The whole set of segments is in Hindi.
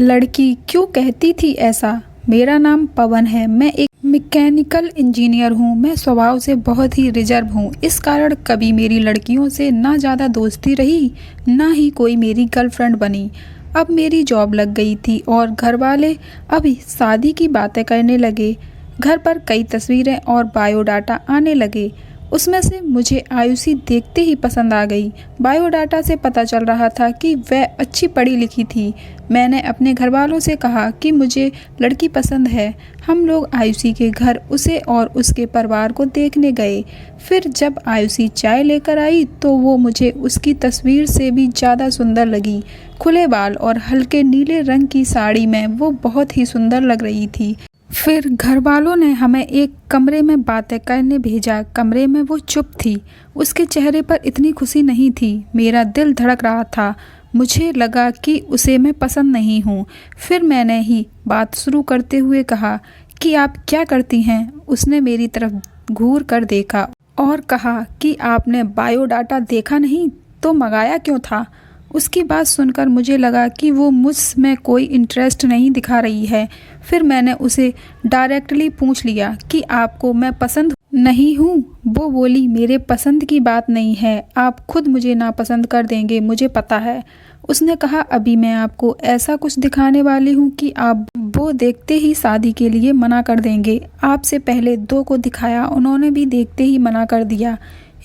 लड़की क्यों कहती थी ऐसा? मेरा नाम पवन है। मैं एक मैकेनिकल इंजीनियर हूँ। मैं स्वभाव से बहुत ही रिजर्व हूँ। इस कारण कभी मेरी लड़कियों से ना ज़्यादा दोस्ती रही, ना ही कोई मेरी गर्लफ्रेंड बनी। अब मेरी जॉब लग गई थी और घर वाले अभी शादी की बातें करने लगे। घर पर कई तस्वीरें और बायोडाटा आने लगे। उसमें से मुझे आयुषी देखते ही पसंद आ गई। बायोडाटा से पता चल रहा था कि वह अच्छी पढ़ी लिखी थी। मैंने अपने घर वालों से कहा कि मुझे लड़की पसंद है। हम लोग आयुषी के घर उसे और उसके परिवार को देखने गए। फिर जब आयुषी चाय लेकर आई तो वो मुझे उसकी तस्वीर से भी ज़्यादा सुंदर लगी। खुले बाल और हल्के नीले रंग की साड़ी में वो बहुत ही सुंदर लग रही थी। फिर घर वालों ने हमें एक कमरे में बातें करने भेजा। कमरे में वो चुप थी। उसके चेहरे पर इतनी खुशी नहीं थी। मेरा दिल धड़क रहा था। मुझे लगा कि उसे मैं पसंद नहीं हूँ। फिर मैंने ही बात शुरू करते हुए कहा कि आप क्या करती हैं? उसने मेरी तरफ घूर कर देखा और कहा कि आपने बायोडाटा देखा नहीं तो मंगाया क्यों था? उसकी बात सुनकर मुझे लगा कि वो मुझ में कोई इंटरेस्ट नहीं दिखा रही है। फिर मैंने उसे डायरेक्टली पूछ लिया कि आपको मैं पसंद नहीं हूँ? वो बोली, मेरे पसंद की बात नहीं है, आप खुद मुझे नापसंद कर देंगे, मुझे पता है। उसने कहा, अभी मैं आपको ऐसा कुछ दिखाने वाली हूँ कि आप वो देखते ही शादी के लिए मना कर देंगे। आपसे पहले 2 को दिखाया, उन्होंने भी देखते ही मना कर दिया।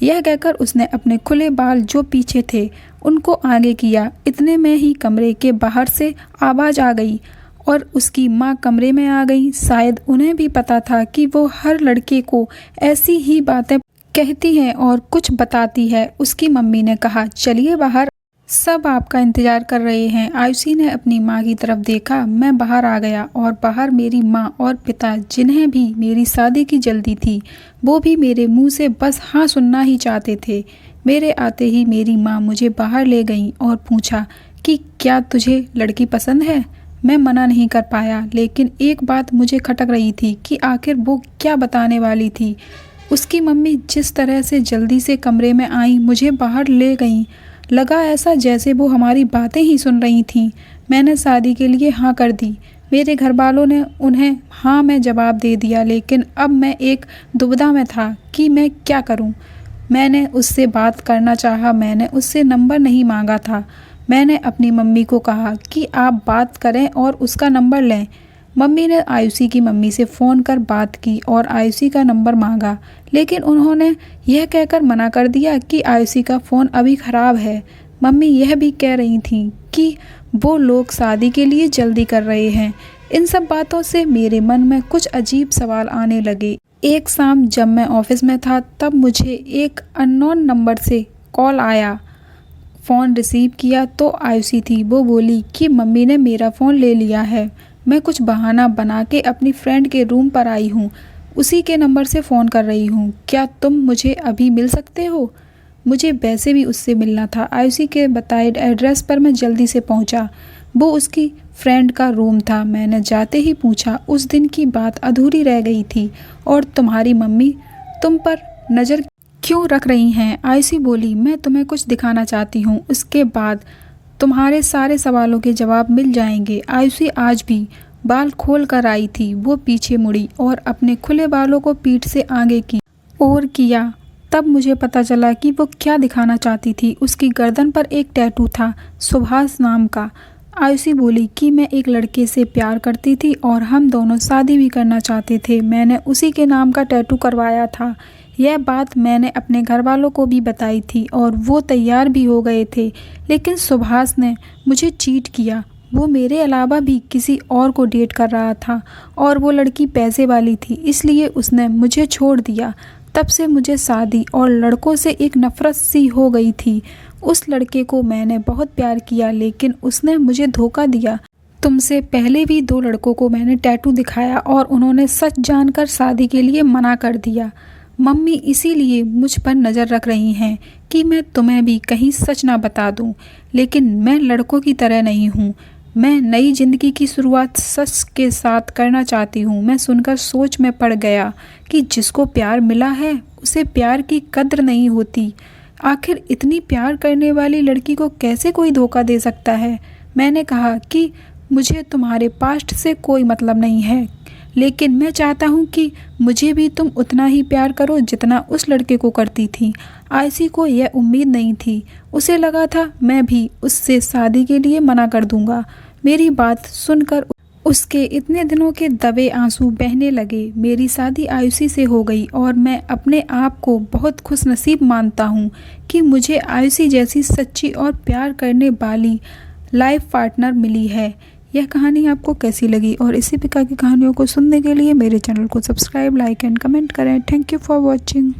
यह कहकर उसने अपने खुले बाल जो पीछे थे उनको आगे किया। इतने में ही कमरे के बाहर से आवाज़ आ गई और उसकी माँ कमरे में आ गई। शायद उन्हें भी पता था कि वो हर लड़के को ऐसी ही बातें कहती है और कुछ बताती है। उसकी मम्मी ने कहा, चलिए बाहर, सब आपका इंतज़ार कर रहे हैं। आयुषी ने अपनी माँ की तरफ देखा। मैं बाहर आ गया और बाहर मेरी माँ और पिता, जिन्हें भी मेरी शादी की जल्दी थी, वो भी मेरे मुंह से बस हाँ सुनना ही चाहते थे। मेरे आते ही मेरी माँ मुझे बाहर ले गई और पूछा कि क्या तुझे लड़की पसंद है? मैं मना नहीं कर पाया, लेकिन एक बात मुझे खटक रही थी कि आखिर वो क्या बताने वाली थी। उसकी मम्मी जिस तरह से जल्दी से कमरे में आई, मुझे बाहर ले गई, लगा ऐसा जैसे वो हमारी बातें ही सुन रही थीं। मैंने शादी के लिए हाँ कर दी। मेरे घर वालों ने उन्हें हाँ में जवाब दे दिया, लेकिन अब मैं एक दुविधा में था कि मैं क्या करूं। मैंने उससे बात करना चाहा, मैंने उससे नंबर नहीं मांगा था। मैंने अपनी मम्मी को कहा कि आप बात करें और उसका नंबर लें। मम्मी ने आयुषी की मम्मी से फ़ोन कर बात की और आयुषी का नंबर मांगा, लेकिन उन्होंने यह कहकर मना कर दिया कि आयुषी का फ़ोन अभी ख़राब है। मम्मी यह भी कह रही थी कि वो लोग शादी के लिए जल्दी कर रहे हैं। इन सब बातों से मेरे मन में कुछ अजीब सवाल आने लगे। एक शाम जब मैं ऑफिस में था तब मुझे एक अननोन नंबर से कॉल आया। फ़ोन रिसीव किया तो आयुषी थी। वो बोली कि मम्मी ने मेरा फ़ोन ले लिया है। मैं कुछ बहाना बना के अपनी फ्रेंड के रूम पर आई हूँ, उसी के नंबर से फ़ोन कर रही हूँ। क्या तुम मुझे अभी मिल सकते हो? मुझे वैसे भी उससे मिलना था। आयुषी के बताए एड्रेस पर मैं जल्दी से पहुँचा। वो उसकी फ्रेंड का रूम था। मैंने जाते ही पूछा, उस दिन की बात अधूरी रह गई थी और तुम्हारी मम्मी तुम पर नज़र क्यों रख रही हैं? आयुषी बोली, मैं तुम्हें कुछ दिखाना चाहती हूँ, उसके बाद तुम्हारे सारे सवालों के जवाब मिल जाएंगे। आयुषी आज भी बाल खोल कर आई थी। वो पीछे मुड़ी और अपने खुले बालों को पीठ से आगे की ओर किया। तब मुझे पता चला कि वो क्या दिखाना चाहती थी। उसकी गर्दन पर एक टैटू था, सुभाष नाम का। आयुषी बोली कि मैं एक लड़के से प्यार करती थी और हम दोनों शादी भी करना चाहते थे। मैंने उसी के नाम का टैटू करवाया था। यह बात मैंने अपने घर वालों को भी बताई थी और वो तैयार भी हो गए थे, लेकिन सुभाष ने मुझे चीट किया। वो मेरे अलावा भी किसी और को डेट कर रहा था और वो लड़की पैसे वाली थी, इसलिए उसने मुझे छोड़ दिया। तब से मुझे शादी और लड़कों से एक नफ़रत सी हो गई थी। उस लड़के को मैंने बहुत प्यार किया, लेकिन उसने मुझे धोखा दिया। तुमसे पहले भी 2 लड़कों को मैंने टैटू दिखाया और उन्होंने सच जानकर शादी के लिए मना कर दिया। मम्मी इसीलिए मुझ पर नज़र रख रही हैं कि मैं तुम्हें भी कहीं सच ना बता दूं, लेकिन मैं लड़कों की तरह नहीं हूं। मैं नई ज़िंदगी की शुरुआत सच के साथ करना चाहती हूं। मैं सुनकर सोच में पड़ गया कि जिसको प्यार मिला है उसे प्यार की कद्र नहीं होती। आखिर इतनी प्यार करने वाली लड़की को कैसे कोई धोखा दे सकता है? मैंने कहा कि मुझे तुम्हारे पास्ट से कोई मतलब नहीं है, लेकिन मैं चाहता हूँ कि मुझे भी तुम उतना ही प्यार करो जितना उस लड़के को करती थी। आयशी को यह उम्मीद नहीं थी। उसे लगा था मैं भी उससे शादी के लिए मना कर दूंगा। मेरी बात सुनकर उसके इतने दिनों के दबे आंसू बहने लगे। मेरी शादी आयुषी से हो गई और मैं अपने आप को बहुत खुशनसीब मानता हूँ कि मुझे आयुषी जैसी सच्ची और प्यार करने वाली लाइफ पार्टनर मिली है। यह कहानी आपको कैसी लगी और इसी प्रकार की कहानियों को सुनने के लिए मेरे चैनल को सब्सक्राइब, लाइक एंड कमेंट करें। Thank you for watching.